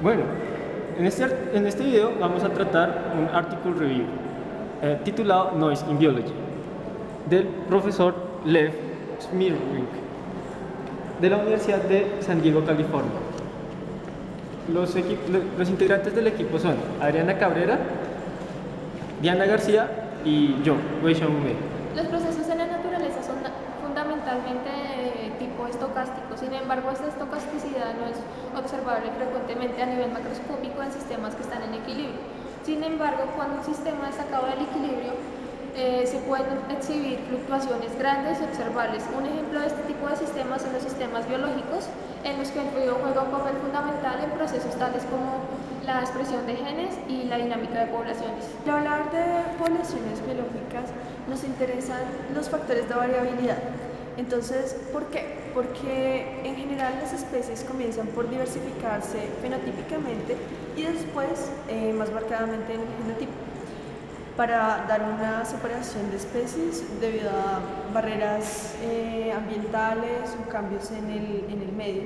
Bueno, en este video vamos a tratar un article review titulado Noise in Biology del profesor Lev Smirnov de la Universidad de San Diego, California. Los integrantes del equipo son Adriana Cabrera, Diana García y yo, Wei Xiaomei. Los procesos en la naturaleza son fundamentalmente de tipo estocástico. Sin embargo, esta estocasticidad no es observable frecuentemente a nivel macroscópico en sistemas que están en equilibrio. Sin embargo, cuando un sistema es sacado del equilibrio, se pueden exhibir fluctuaciones grandes y observables. Un ejemplo de este tipo de sistemas son los sistemas biológicos, en los que el ruido juega un papel fundamental en procesos tales como la expresión de genes y la dinámica de poblaciones. Al hablar de poblaciones biológicas, nos interesan los factores de variabilidad. Entonces, ¿por qué? Porque en general las especies comienzan por diversificarse fenotípicamente y después más marcadamente en el genotipo, para dar una separación de especies debido a barreras ambientales o cambios en el medio.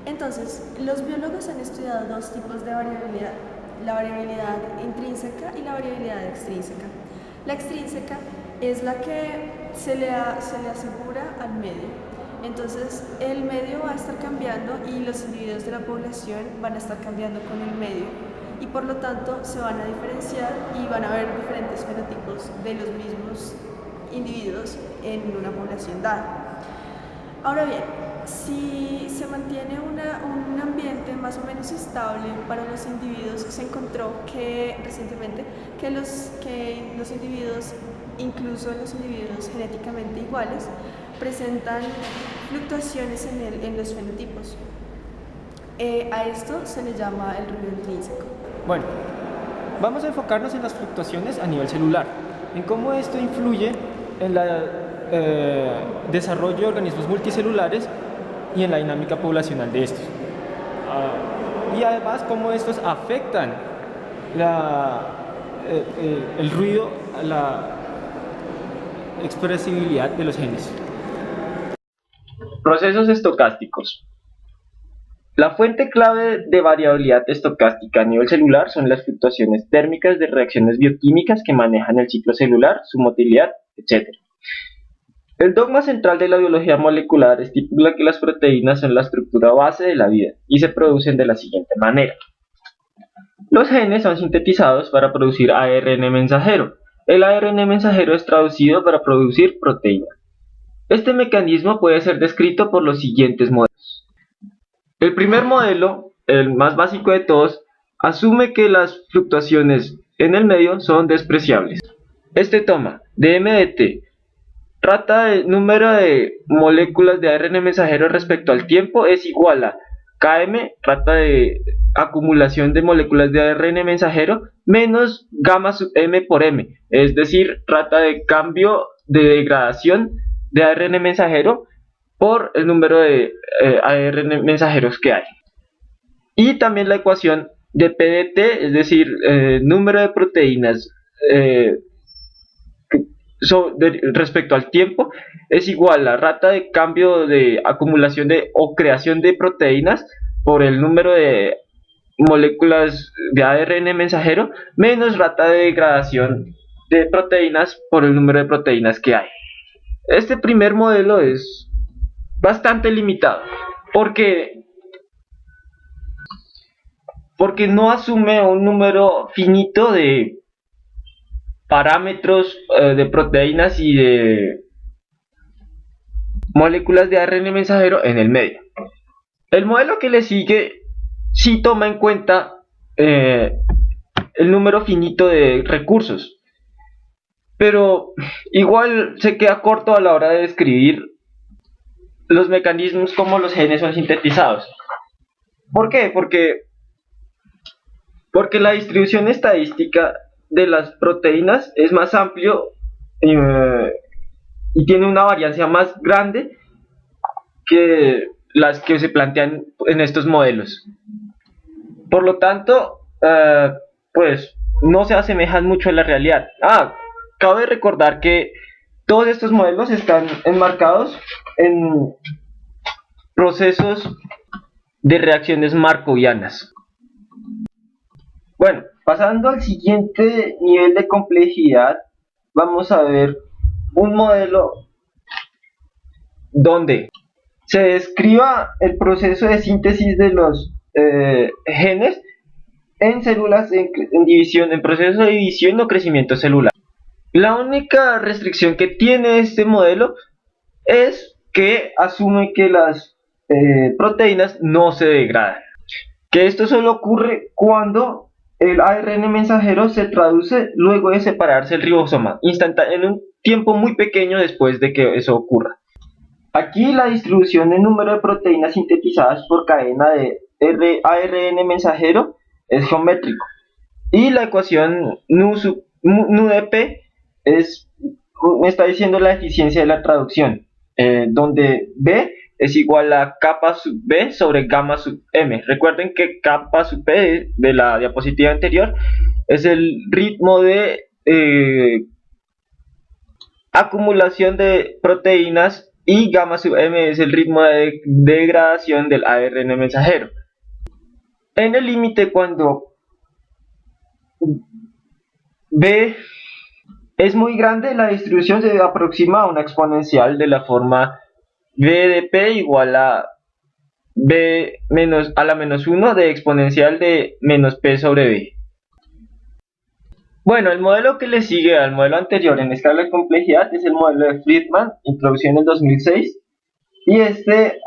Entonces, los biólogos han estudiado dos tipos de variabilidad: la variabilidad intrínseca y la variabilidad extrínseca. La extrínseca es la que se le asegura al medio. Entonces, el medio va a estar cambiando y los individuos de la población van a estar cambiando con el medio, y por lo tanto se van a diferenciar y van a haber diferentes fenotipos de los mismos individuos en una población dada. Ahora bien, si se mantiene un ambiente más o menos estable para los individuos, se encontró que recientemente que los individuos, incluso los individuos genéticamente iguales, presentan fluctuaciones en los fenotipos. A esto se le llama el ruido intrínseco. Bueno, vamos a enfocarnos en las fluctuaciones a nivel celular, en cómo esto influye en el desarrollo de organismos multicelulares y en la dinámica poblacional de estos. Y además cómo estos afectan el ruido a la expresibilidad de los genes. Procesos estocásticos. La fuente clave de variabilidad estocástica a nivel celular son las fluctuaciones térmicas de reacciones bioquímicas que manejan el ciclo celular, su motilidad, etc. El dogma central de la biología molecular estipula que las proteínas son la estructura base de la vida y se producen de la siguiente manera. Los genes son sintetizados para producir ARN mensajero. El ARN mensajero es traducido para producir proteína. Este mecanismo puede ser descrito por los siguientes modelos. El primer modelo, el más básico de todos, asume que las fluctuaciones en el medio son despreciables. Este toma dm de t trata del número de moléculas de ARN mensajero respecto al tiempo es igual a km, trata de acumulación de moléculas de ARN mensajero, menos gamma sub m por m, es decir, trata de cambio de degradación de ARN mensajero por el número de ARN mensajeros que hay. Y también la ecuación de P de T, es decir, número de proteínas respecto al tiempo, es igual a rata de cambio de acumulación o creación de proteínas por el número de moléculas de ARN mensajero menos rata de degradación de proteínas por el número de proteínas que hay. Este primer modelo es bastante limitado porque no asume un número finito de parámetros de proteínas y de moléculas de ARN mensajero en el medio. El modelo que le sigue sí toma en cuenta el número finito de recursos, pero igual se queda corto a la hora de describir los mecanismos como los genes son sintetizados. ¿Por qué? Porque la distribución estadística de las proteínas es más amplio y tiene una variancia más grande que las que se plantean en estos modelos. Por lo tanto, pues no se asemejan mucho a la realidad. Cabe recordar que todos estos modelos están enmarcados en procesos de reacciones markovianas. Bueno, pasando al siguiente nivel de complejidad, vamos a ver un modelo donde se describa el proceso de síntesis de los genes en células en división, en proceso de división o crecimiento celular. La única restricción que tiene este modelo es que asume que las proteínas no se degradan, que esto solo ocurre cuando el ARN mensajero se traduce luego de separarse el ribosoma, en un tiempo muy pequeño después de que eso ocurra. Aquí la distribución del número de proteínas sintetizadas por cadena de ARN mensajero es geométrico, y la ecuación nu de P me está diciendo la eficiencia de la traducción, donde B es igual a kappa sub B sobre gamma sub M. Recuerden que kappa sub P de la diapositiva anterior es el ritmo de acumulación de proteínas y gamma sub M es el ritmo de degradación del ARN mensajero. En el límite, cuando B es muy grande, la distribución se aproxima a una exponencial de la forma B de P igual a B a la menos 1 de exponencial de menos P sobre B. Bueno, el modelo que le sigue al modelo anterior en escala de complejidad es el modelo de Friedman, introducido en el 2006, y este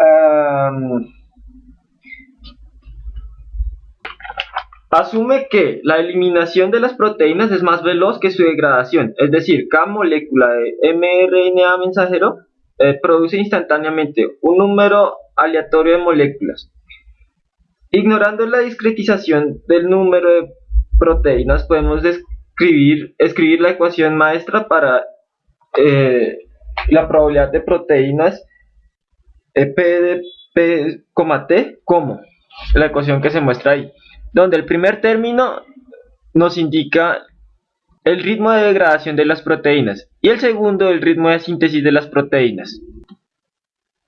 asume que la eliminación de las proteínas es más veloz que su degradación, es decir, cada molécula de mRNA mensajero produce instantáneamente un número aleatorio de moléculas. Ignorando la discretización del número de proteínas, podemos escribir la ecuación maestra para la probabilidad de proteínas P de P, T como la ecuación que se muestra ahí, donde el primer término nos indica el ritmo de degradación de las proteínas y el segundo el ritmo de síntesis de las proteínas.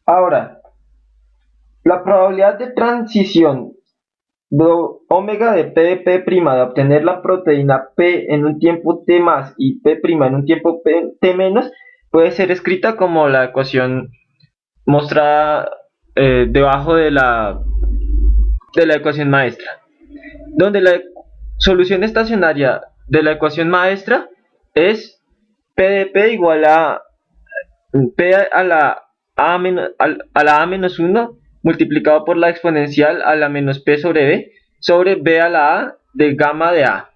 Ahora, la probabilidad de transición de omega de P de P' de obtener la proteína P en un tiempo T más y P' en un tiempo T menos puede ser escrita como la ecuación mostrada debajo de la ecuación maestra, donde la solución estacionaria de la ecuación maestra es P de P igual a P a la A menos 1 multiplicado por la exponencial a la menos P sobre B a la A de gamma de A,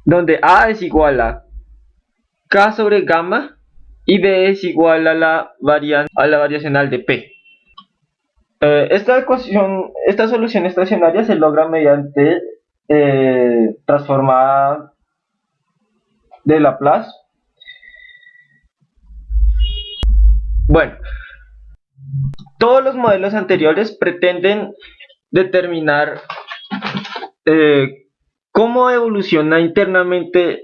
donde A es igual a K sobre gamma y B es igual a la variacional de P. Esta solución estacionaria se logra mediante transformada de Laplace. Bueno, todos los modelos anteriores pretenden determinar cómo evoluciona internamente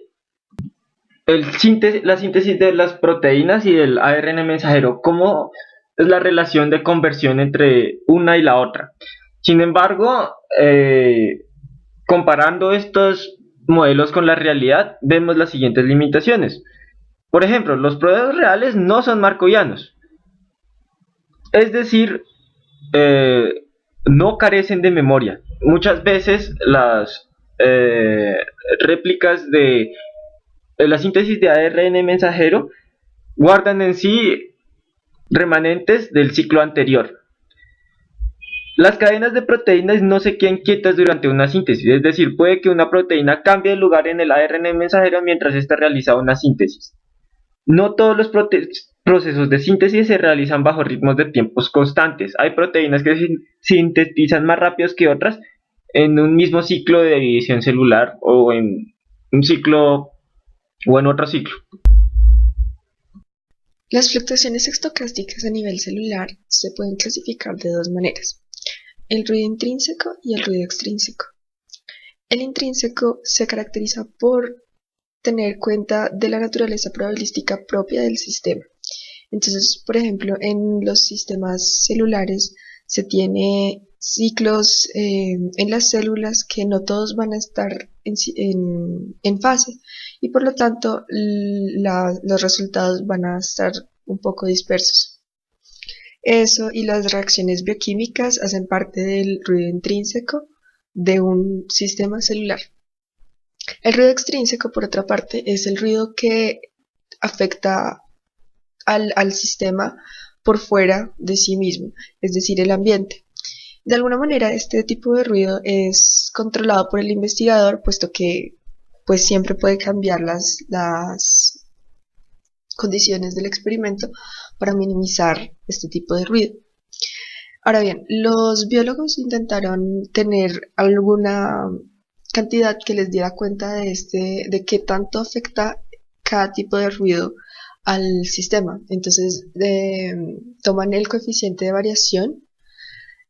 la síntesis de las proteínas y del ARN mensajero, cómo es la relación de conversión entre una y la otra. Sin embargo, comparando estos modelos con la realidad, vemos las siguientes limitaciones. Por ejemplo, los procesos reales no son markovianos, es decir, no carecen de memoria. Muchas veces las réplicas de la síntesis de ARN mensajero guardan en sí remanentes del ciclo anterior. Las cadenas de proteínas no se quedan quietas durante una síntesis, es decir, puede que una proteína cambie de lugar en el ARN mensajero mientras ésta realiza una síntesis. No todos los procesos de síntesis se realizan bajo ritmos de tiempos constantes. Hay proteínas que se sintetizan más rápidos que otras en un mismo ciclo de división celular o en un ciclo o en otro ciclo. Las fluctuaciones estocásticas a nivel celular se pueden clasificar de dos maneras: el ruido intrínseco y el ruido extrínseco. El intrínseco se caracteriza por tener cuenta de la naturaleza probabilística propia del sistema. Entonces, por ejemplo, en los sistemas celulares se tiene ciclos en las células que no todos van a estar en fase y por lo tanto los resultados van a estar un poco dispersos. Eso y las reacciones bioquímicas hacen parte del ruido intrínseco de un sistema celular. El ruido extrínseco, por otra parte, es el ruido que afecta al sistema por fuera de sí mismo, es decir, el ambiente. De alguna manera, este tipo de ruido es controlado por el investigador, puesto que pues, siempre puede cambiar las condiciones del experimento para minimizar este tipo de ruido. Ahora bien, los biólogos intentaron tener alguna cantidad que les diera cuenta de qué tanto afecta cada tipo de ruido al sistema. Entonces toman el coeficiente de variación,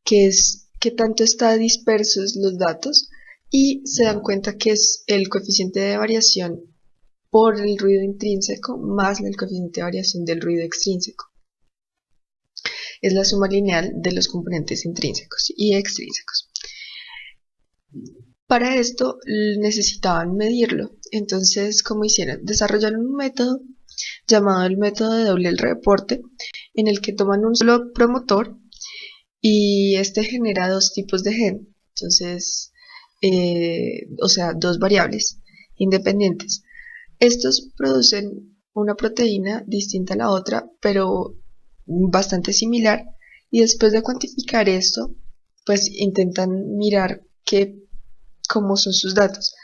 que es qué tanto está dispersos los datos, y se dan cuenta que es el coeficiente de variación por el ruido intrínseco más el coeficiente de variación del ruido extrínseco. Es la suma lineal de los componentes intrínsecos y extrínsecos. Para esto necesitaban medirlo. Entonces, ¿cómo hicieron? Desarrollaron un método llamado el método de doble reporte, en el que toman un solo promotor y este genera dos tipos de gen. Entonces, o sea, dos variables independientes. Estos producen una proteína distinta a la otra, pero bastante similar, y después de cuantificar esto, pues intentan mirar cómo son sus datos.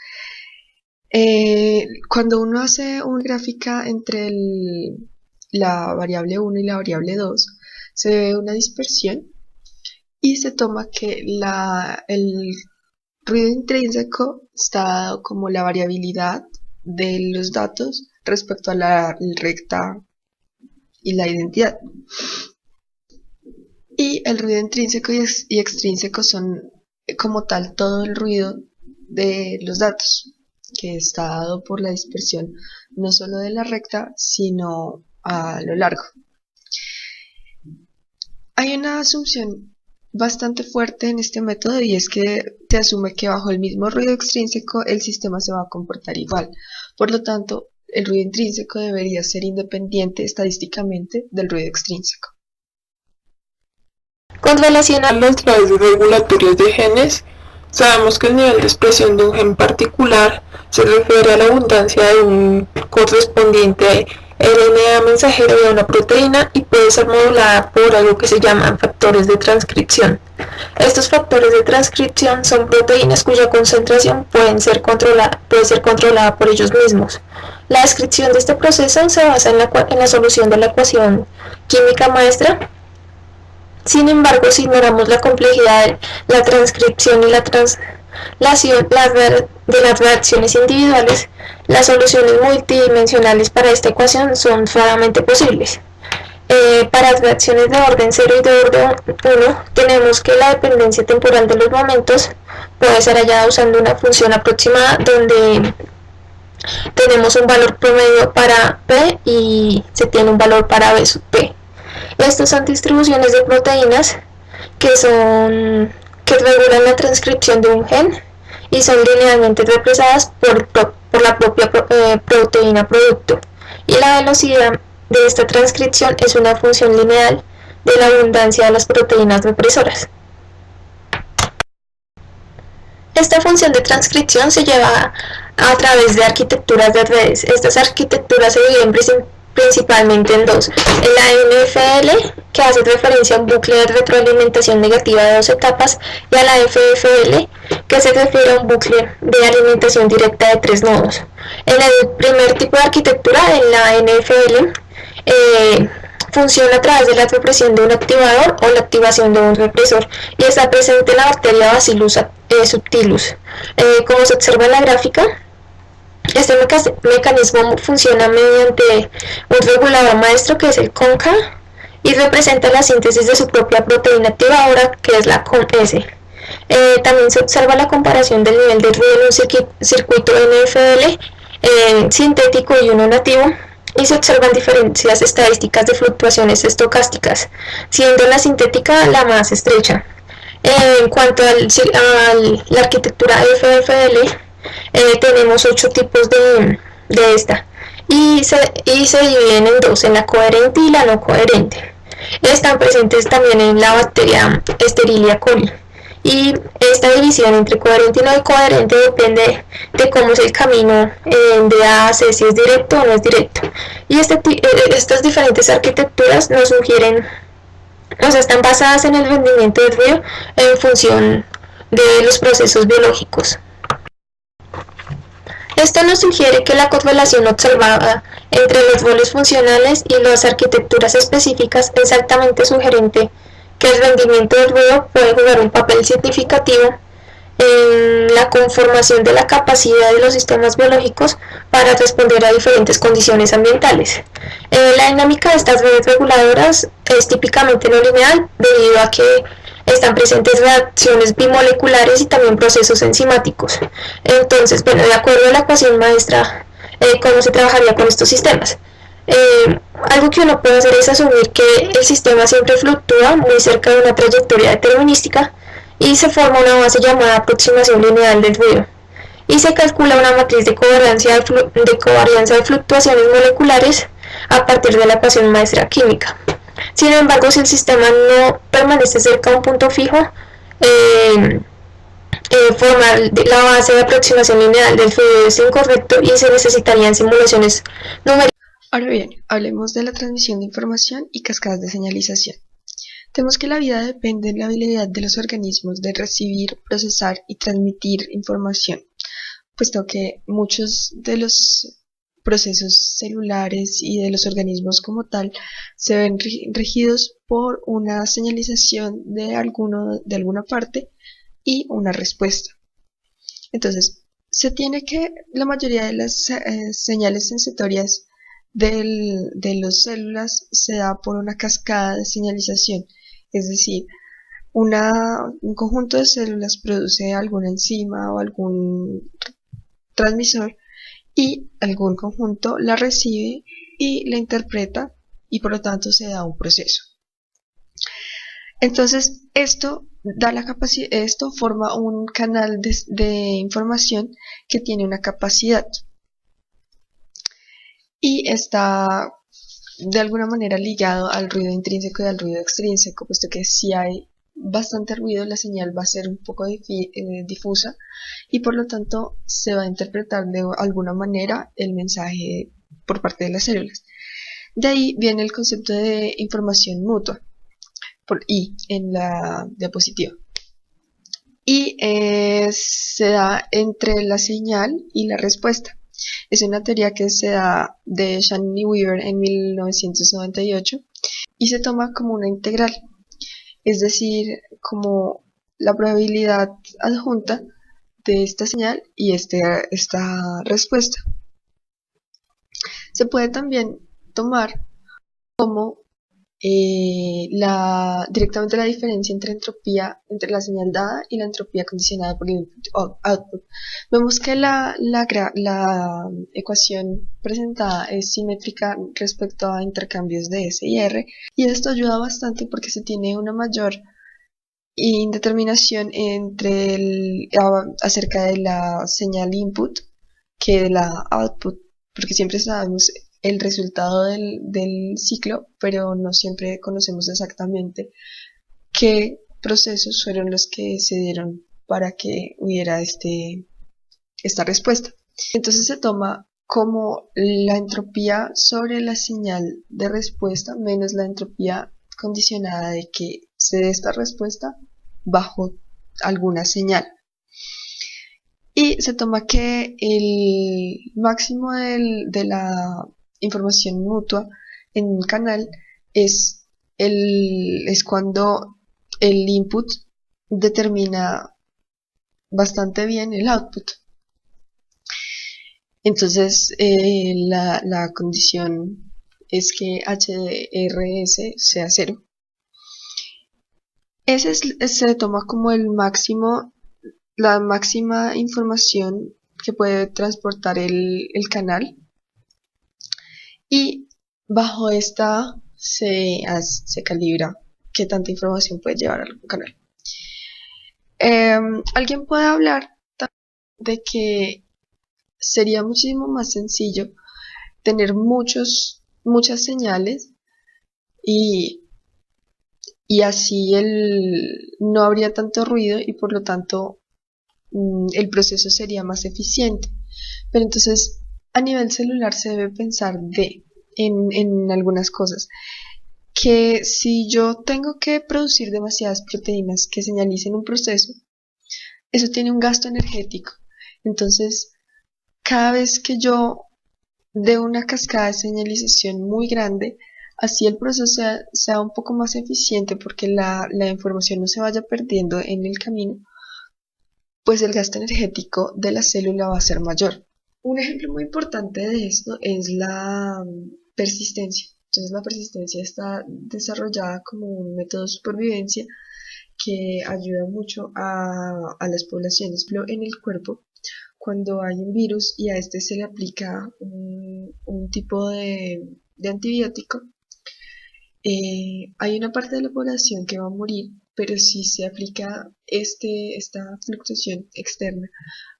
Cuando uno hace una gráfica entre la variable 1 y la variable 2, se ve una dispersión y se toma que el ruido intrínseco está dado como la variabilidad de los datos respecto a la recta y la identidad. Y el ruido intrínseco y extrínseco son como tal todo el ruido de los datos, que está dado por la dispersión no solo de la recta, sino a lo largo. Hay una asunción bastante fuerte en este método, y es que se asume que bajo el mismo ruido extrínseco el sistema se va a comportar igual. Por lo tanto, el ruido intrínseco debería ser independiente estadísticamente del ruido extrínseco. Con relación a los lados regulatorios de genes, sabemos que el nivel de expresión de un gen particular se refiere a la abundancia de un correspondiente RNA mensajero de una proteína y puede ser modulada por algo que se llaman factores de transcripción. Estos factores de transcripción son proteínas cuya concentración puede ser controlada por ellos mismos. La descripción de este proceso se basa en la solución de la ecuación química maestra. Sin embargo, si ignoramos la complejidad de la transcripción y la translación de las reacciones individuales, las soluciones multidimensionales para esta ecuación son raramente posibles. Para las reacciones de orden 0 y de orden 1, tenemos que la dependencia temporal de los momentos puede ser hallada usando una función aproximada donde tenemos un valor promedio para P y se tiene un valor para B sub P. Estas son distribuciones de proteínas que regulan la transcripción de un gen y son linealmente represadas por la propia proteína producto, y la velocidad de esta transcripción es una función lineal de la abundancia de las proteínas represoras. Esta función de transcripción se lleva a través de arquitecturas de redes. Estas arquitecturas se dividen principalmente en dos: la NFL, que hace referencia a un bucle de retroalimentación negativa de 2 etapas, y a la FFL, que se refiere a un bucle de alimentación directa de 3 nodos. En el primer tipo de arquitectura, en la NFL, funciona a través de la represión de un activador o la activación de un represor, y está presente en la bacteria Bacillus subtilus. Como se observa en la gráfica, este mecanismo funciona mediante un regulador maestro, que es el CONCA, y representa la síntesis de su propia proteína activadora, que es la CON-S. También se observa la comparación del nivel de ruido en un circuito NFL sintético y uno nativo, y se observan diferencias estadísticas de fluctuaciones estocásticas, siendo la sintética la más estrecha. En cuanto a la arquitectura FFL, tenemos 8 tipos de esta y se dividen en dos, en la coherente y la no coherente. Están presentes también en la bacteria Escherichia coli. Y esta división entre coherente y no coherente depende de cómo es el camino de A a C, si es directo o no es directo. Y estas diferentes arquitecturas nos sugieren, o sea, están basadas en el rendimiento del ruido en función de los procesos biológicos. Esto nos sugiere que la correlación observada entre los roles funcionales y las arquitecturas específicas es altamente sugerente que el rendimiento del ruido puede jugar un papel significativo en la conformación de la capacidad de los sistemas biológicos para responder a diferentes condiciones ambientales. La dinámica de estas redes reguladoras es típicamente no lineal debido a que están presentes reacciones bimoleculares y también procesos enzimáticos. Entonces, bueno, de acuerdo a la ecuación maestra, ¿cómo se trabajaría con estos sistemas? Algo que uno puede hacer es asumir que el sistema siempre fluctúa muy cerca de una trayectoria determinística y se forma una base llamada aproximación lineal del ruido. Y se calcula una matriz de covariancia de fluctuaciones moleculares a partir de la ecuación maestra química. Sin embargo, si el sistema no permanece cerca de un punto fijo, formar la base de aproximación lineal del fluido es incorrecto y se necesitarían simulaciones numéricas. Ahora bien, hablemos de la transmisión de información y cascadas de señalización. Tenemos que la vida depende de la habilidad de los organismos de recibir, procesar y transmitir información, puesto que muchos de los procesos celulares y de los organismos como tal se ven regidos por una señalización de alguna parte y una respuesta. Entonces, se tiene que la mayoría de las señales sensatorias de las células se da por una cascada de señalización, es decir, un conjunto de células produce alguna enzima o algún transmisor y algún conjunto la recibe y la interpreta y por lo tanto se da un proceso. Entonces esto forma un canal de información que tiene una capacidad y está de alguna manera ligado al ruido intrínseco y al ruido extrínseco, puesto que si hay bastante ruido la señal va a ser un poco difusa y por lo tanto se va a interpretar de alguna manera el mensaje por parte de las células. De ahí viene el concepto de información mutua, por I en la diapositiva. Y se da entre la señal y la respuesta. Es una teoría que se da de Shannon y Weaver en 1998 y se toma como una integral, es decir, como la probabilidad adjunta de esta señal y esta respuesta. Se puede también tomar como directamente la diferencia entre entropía entre la señal dada y la entropía condicionada por el input-output. Vemos que la ecuación presentada es simétrica respecto a intercambios de S y R y esto ayuda bastante porque se tiene una mayor indeterminación acerca de la señal input que de la output, porque siempre sabemos el resultado del ciclo, pero no siempre conocemos exactamente qué procesos fueron los que se dieron para que hubiera esta respuesta. Entonces se toma como la entropía sobre la señal de respuesta menos la entropía condicionada de que se dé esta respuesta bajo alguna señal. Y se toma que el máximo de la información mutua en un canal es cuando el input determina bastante bien el output. Entonces la condición es que HDRS sea 0. Ese se toma como la máxima información que puede transportar el canal. y bajo esta se calibra qué tanta información puede llevar al canal. Alguien puede hablar de que sería muchísimo más sencillo tener muchas señales y así no habría tanto ruido y por lo tanto el proceso sería más eficiente. Pero entonces a nivel celular se debe pensar en algunas cosas, que si yo tengo que producir demasiadas proteínas que señalicen un proceso, eso tiene un gasto energético. Entonces, cada vez que yo dé una cascada de señalización muy grande, así el proceso sea un poco más eficiente porque la información no se vaya perdiendo en el camino, pues el gasto energético de la célula va a ser mayor. Un ejemplo muy importante de esto es la persistencia. Entonces la persistencia está desarrollada como un método de supervivencia que ayuda mucho a las poblaciones. Pero en el cuerpo, cuando hay un virus y a este se le aplica un tipo de antibiótico, hay una parte de la población que va a morir, pero si se aplica esta fluctuación externa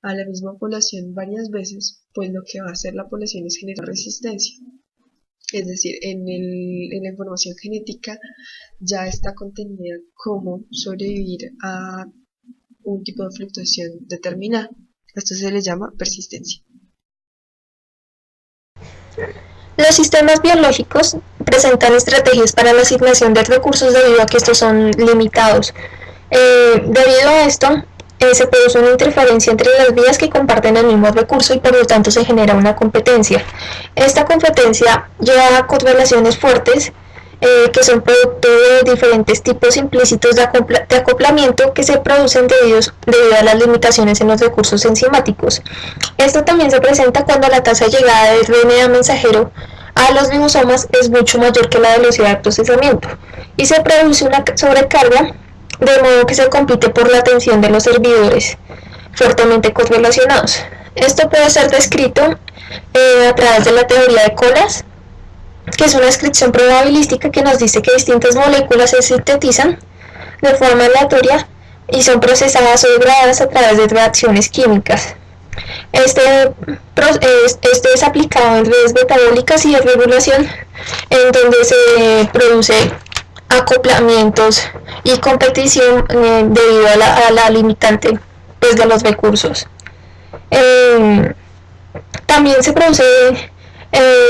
a la misma población varias veces, pues lo que va a hacer la población es generar resistencia. Es decir, en la información genética ya está contenida cómo sobrevivir a un tipo de fluctuación determinada. Esto se le llama persistencia. Los sistemas biológicos presentan estrategias para la asignación de recursos debido a que estos son limitados. Debido a esto, se produce una interferencia entre las vías que comparten el mismo recurso y por lo tanto se genera una competencia. Esta competencia lleva a correlaciones fuertes que son producto de diferentes tipos implícitos de acoplamiento que se producen debido a las limitaciones en los recursos enzimáticos. Esto también se presenta cuando la tasa de llegada de RNA mensajero a los ribosomas es mucho mayor que la velocidad de procesamiento y se produce una sobrecarga, de modo que se compite por la atención de los servidores fuertemente correlacionados. Esto puede ser descrito a través de la teoría de colas, que es una descripción probabilística que nos dice que distintas moléculas se sintetizan de forma aleatoria y son procesadas o degradadas a través de reacciones químicas. Este es aplicado en redes metabólicas y de regulación, en donde se produce acoplamientos y competición debido a la limitante pues, de los recursos. También se produce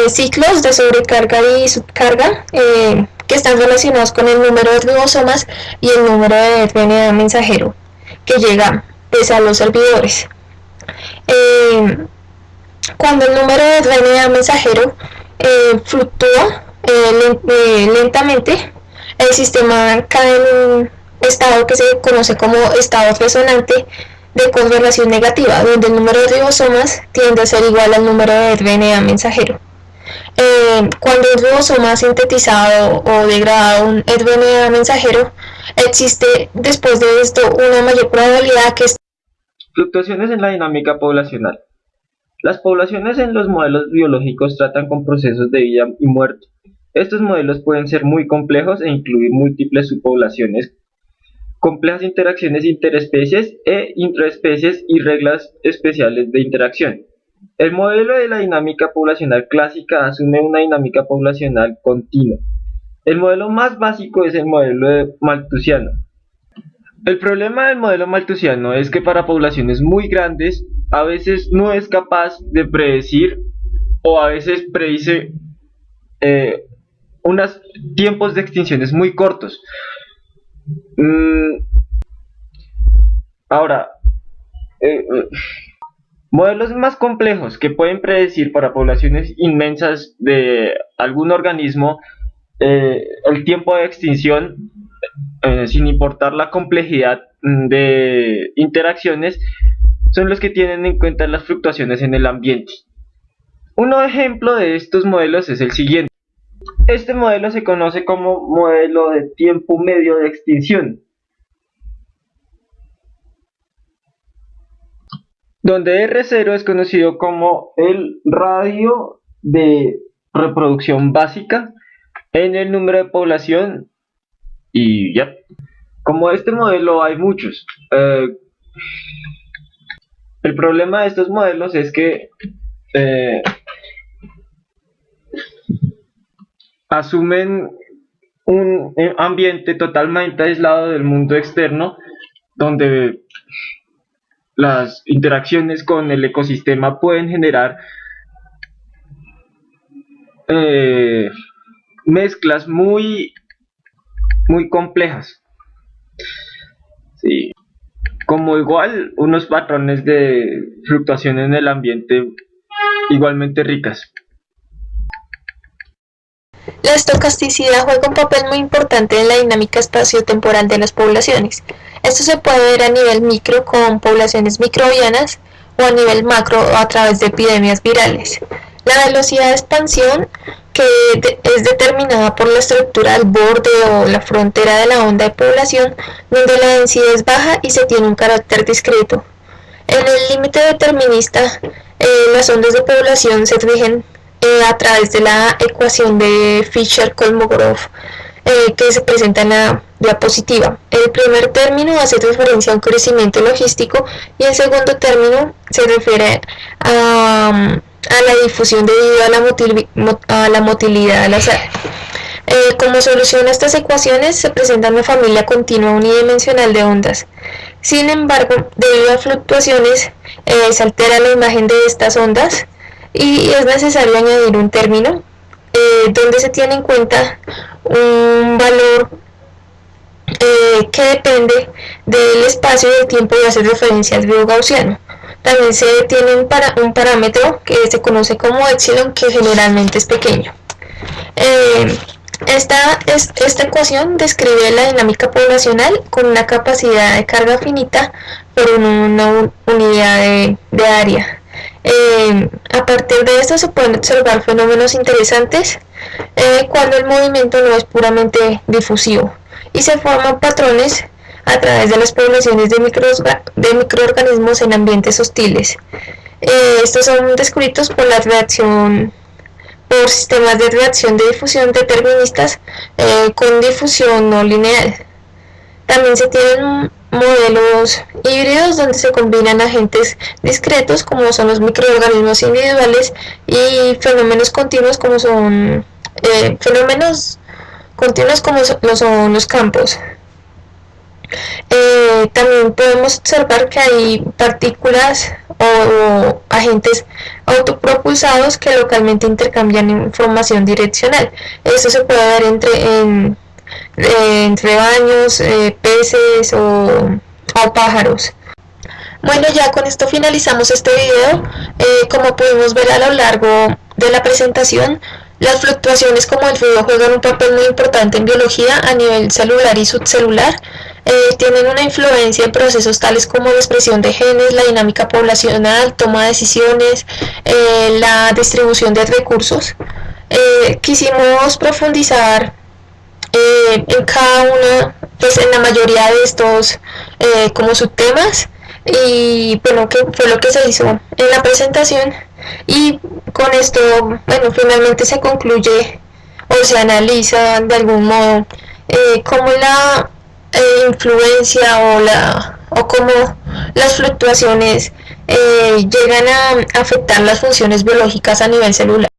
ciclos de sobrecarga y subcarga que están relacionados con el número de ribosomas y el número de RNA mensajero que llega pues, a los servidores. Cuando el número de RNA mensajero fluctúa lentamente, el sistema cae en un estado que se conoce como estado resonante de correlación negativa, donde el número de ribosomas tiende a ser igual al número de RNA mensajero. Cuando un ribosoma ha sintetizado o degradado un RNA mensajero, existe después de esto una mayor probabilidad que Fluctuaciones en la dinámica poblacional. Las poblaciones en los modelos biológicos tratan con procesos de vida y muerte. Estos modelos pueden ser muy complejos e incluir múltiples subpoblaciones, complejas interacciones interespecies e intraespecies y reglas especiales de interacción. El modelo de la dinámica poblacional clásica asume una dinámica poblacional continua. El modelo más básico es el modelo malthusiano. El problema del modelo malthusiano es que para poblaciones muy grandes a veces no es capaz de predecir o a veces predice unos tiempos de extinciones muy cortos. Ahora, modelos más complejos que pueden predecir para poblaciones inmensas de algún organismo el tiempo de extinción sin importar la complejidad de interacciones son los que tienen en cuenta las fluctuaciones en el ambiente. Un ejemplo de estos modelos es el siguiente. Este modelo se conoce como modelo de tiempo medio de extinción, donde R0 es conocido como el radio de reproducción básica en el número de población y ya. Como este modelo hay muchos. El problema de estos modelos es que asumen un ambiente totalmente aislado del mundo externo, donde las interacciones con el ecosistema pueden generar mezclas muy complejas. Sí. Como igual unos patrones de fluctuación en el ambiente igualmente ricas. La estocasticidad juega un papel muy importante en la dinámica espaciotemporal de las poblaciones. Esto se puede ver a nivel micro con poblaciones microbianas o a nivel macro a través de epidemias virales. La velocidad de expansión, que es determinada por la estructura del borde o la frontera de la onda de población, donde la densidad es baja y se tiene un carácter discreto. En el límite determinista, las ondas de población se rigen a través de la ecuación de Fisher-Kolmogorov que se presenta en la diapositiva. El primer término hace referencia a un crecimiento logístico y el segundo término se refiere a la difusión debido a la motilidad al azar. Como solución a estas ecuaciones se presenta una familia continua unidimensional de ondas. Sin embargo, debido a fluctuaciones, se altera la imagen de estas ondas y es necesario añadir un término donde se tiene en cuenta un valor que depende del espacio y del tiempo y hace referencia al río gaussiano. También se tiene un parámetro que se conoce como epsilon, que generalmente es pequeño. Esta ecuación describe la dinámica poblacional con una capacidad de carga finita por una unidad de área. A partir de esto se pueden observar fenómenos interesantes cuando el movimiento no es puramente difusivo y se forman patrones a través de las poblaciones de microorganismos en ambientes hostiles. Estos son descritos por sistemas de reacción de difusión deterministas con difusión no lineal. También se tienen modelos híbridos donde se combinan agentes discretos como son los microorganismos individuales y fenómenos continuos como son los campos. También podemos observar que hay partículas o agentes autopropulsados que localmente intercambian información direccional. Esto se puede ver entre baños, peces o pájaros. Bueno, ya con esto finalizamos este video. Como pudimos ver a lo largo de la presentación, las fluctuaciones como el ruido juegan un papel muy importante en biología a nivel celular y subcelular. Tienen una influencia en procesos tales como la expresión de genes, la dinámica poblacional, toma de decisiones, la distribución de recursos. Quisimos profundizar en cada uno, pues en la mayoría de estos como subtemas, y bueno, que fue lo que se hizo en la presentación. Y con esto, bueno, finalmente se concluye o se analiza de algún modo cómo la influencia o cómo las fluctuaciones llegan a afectar las funciones biológicas a nivel celular.